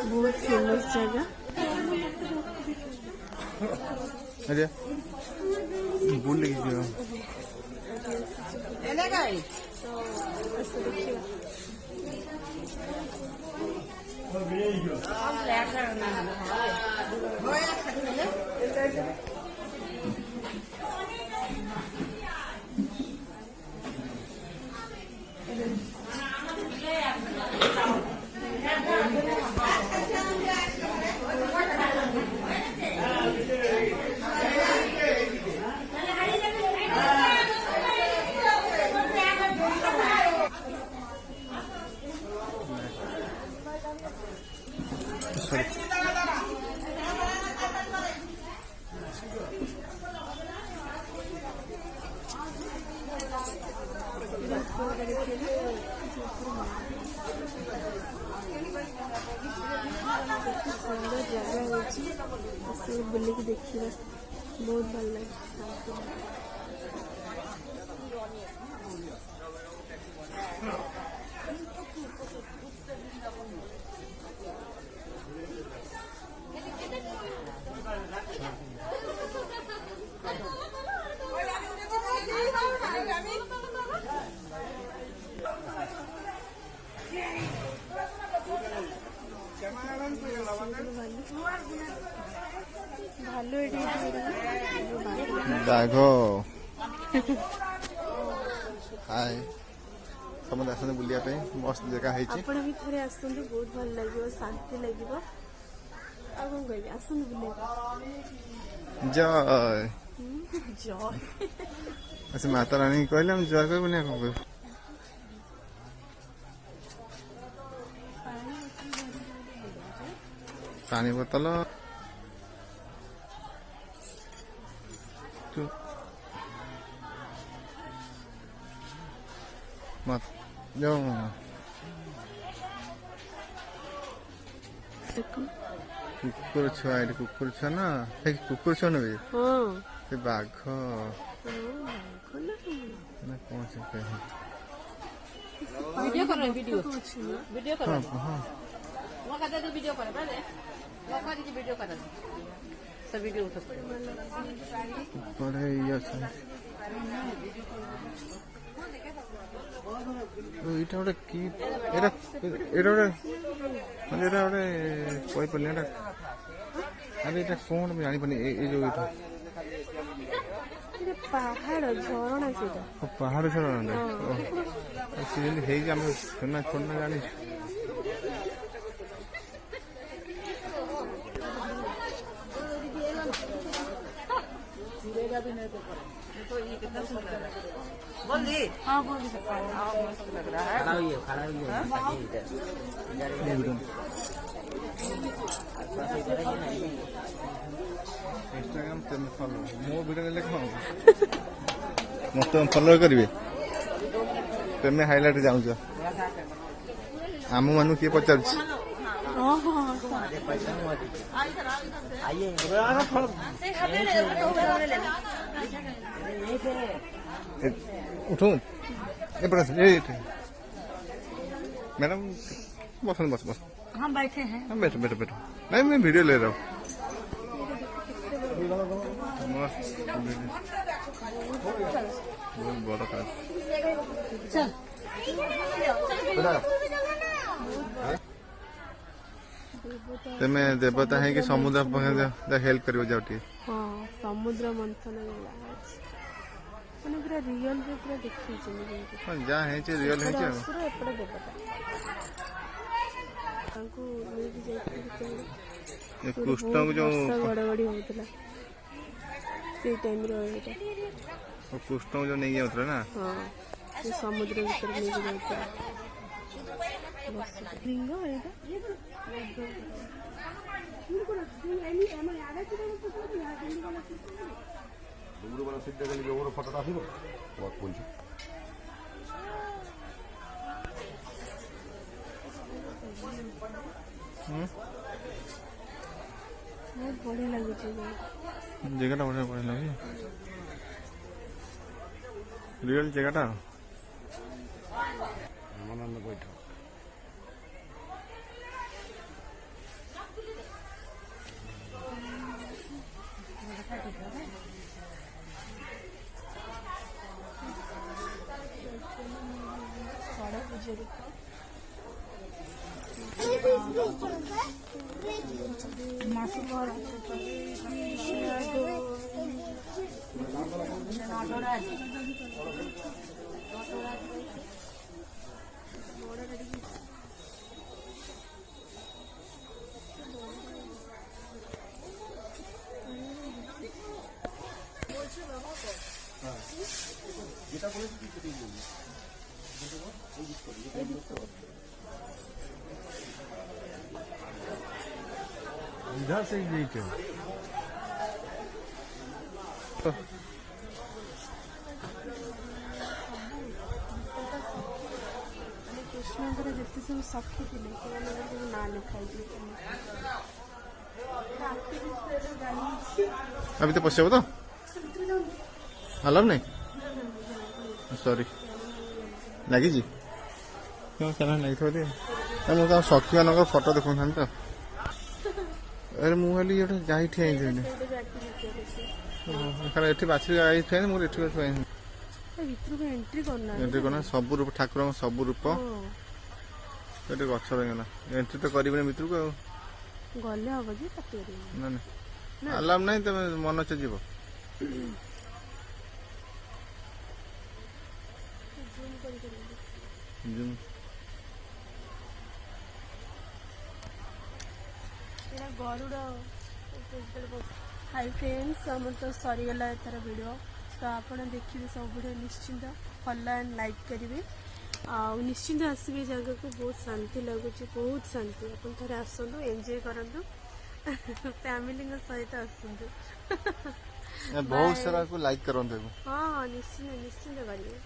बहुत फेमस जगह अरे भूल गई सुंदर जगह हो बुलिक देखिए बहुत भल लगे भालू बाघ हाय समझ आसने बुलिया पे मस्त जगह है आपण भी थरे आसंतु बहुत भल लागियो शांति लागियो आ कोन कहबी आसंतु बुले जय जय अच्छा माता रानी कहले हम जय कहबो ने कहबो पानी बोतल मत जो कुकुर छुआ कुकुर छुआ ना कुकुर छुआ ना हाँ बाघ ना कौन से वीडियो कर रहे वीडियो वीडियो कर रहे हाँ वो कहते थे वीडियो कर रहे वो कहते थे वीडियो कर रहे सब वीडियो उठा बड़े ये अच्छा इटा ओडे की एरा एरा ओडे মানে এটা ওরে কই পড়লে এটা আরে এটা কোন আমি জানি পানি এই যে এটা এটা পাহাড় ঝরনা সেটা পাহাড় ঝরনা না সিজলি হেই যে আমরা শোনা শোনা জানি जिरेगा भी नहीं तो ये कितना सुंदर है बोल दी हाँ बोल दी सकता है मस्त लग रहा है खड़ा हुई है इंस्टाग्राम पे फॉलो मो वीडियो लेखो मत फॉलो करिवे तेमे हाइलाइट जाऊ छ आम मानु के पचार छी उठो मैडम बस बस बस हम बैठे हैं हम बैठो बैठो बैठो नहीं मैं वीडियो ले रहा हूँ बहुत बड़ा काज तेमे देवता है कि समुद्र हेल्प करियो जाउटी हां समुद्र मंथन माने पूरा रियल रे पूरा देखि छै हां जा है छै रियल है छै पूरा एपड़ देवता तांको लेके जाई ये कृष्ण जो गड़बड़ी होतला से टाइम रो एटा और कृष्ण जो नहीं होतला ना हां से समुद्र भीतर लेके जाई लिंग एटा फटोटा आसो बहुत बढ़िया लगे जगह बढ़िया बढ़िया लगे রিয়েল জায়গাটা রামানন্দ বৈঠক। ଷଡ଼ ପୂଜାରୀ इधर से गेट है କୃଷ୍ଣଙ୍କର ଯେତେ ସବୁ ସଖୀ ଥିଲେ ସେମାନଙ୍କର ସବୁ ନାଁ ଲେଖା ହେଇଛି। अभी तो पश्चिम तो अलाउ नहीं सॉरी लगी जी क्यों क्या लगी थोड़ी मुझे सखी मान फटो देखा तो अरे मुझे ये गाई ठिया एठी बाछी गाई ठिया मुझे एठी ଭିତରକୁ ଏଣ୍ଟ୍ରି କରୁନା एंट्री करना सब रूप ठाकुर सब रूप ये गछ गला एंट्री तो करें भितर को ଗଲେ ହବ କି ପାଟି କରିବେ ना अलाउ नहीं तुम मन इच्छा जीव ଗରୁଡ଼ ହାଇ ଫ୍ରେଣ୍ଡସ୍ ଆମର ତ ସରିଗଲା ଏଥର ଭିଡ଼ିଓ ତ ଆପଣ ଦେଖିବେ ସବୁ ଭିଡ଼ିଓ ନିଶ୍ଚିନ୍ତ ଫଲୋ ଆଣ୍ଡ ଲାଇକ୍ କରିବେ ଆଉ ନିଶ୍ଚିନ୍ତ ଆସିବେ ଜାଗାକୁ ବହୁତ ଶାନ୍ତି ଲାଗୁଛି ବହୁତ ଶାନ୍ତି ଆପଣ ଥରେ ଆସନ୍ତୁ ଏନ୍ଜୟ କରନ୍ତୁ ଫ୍ୟାମିଲିଙ୍କ ସହିତ ଆସନ୍ତୁ बहुत सारा को लाइक करो ହଁ ନିଶ୍ଚିନ୍ତ ନିଶ୍ଚିନ୍ତ କରିବେ।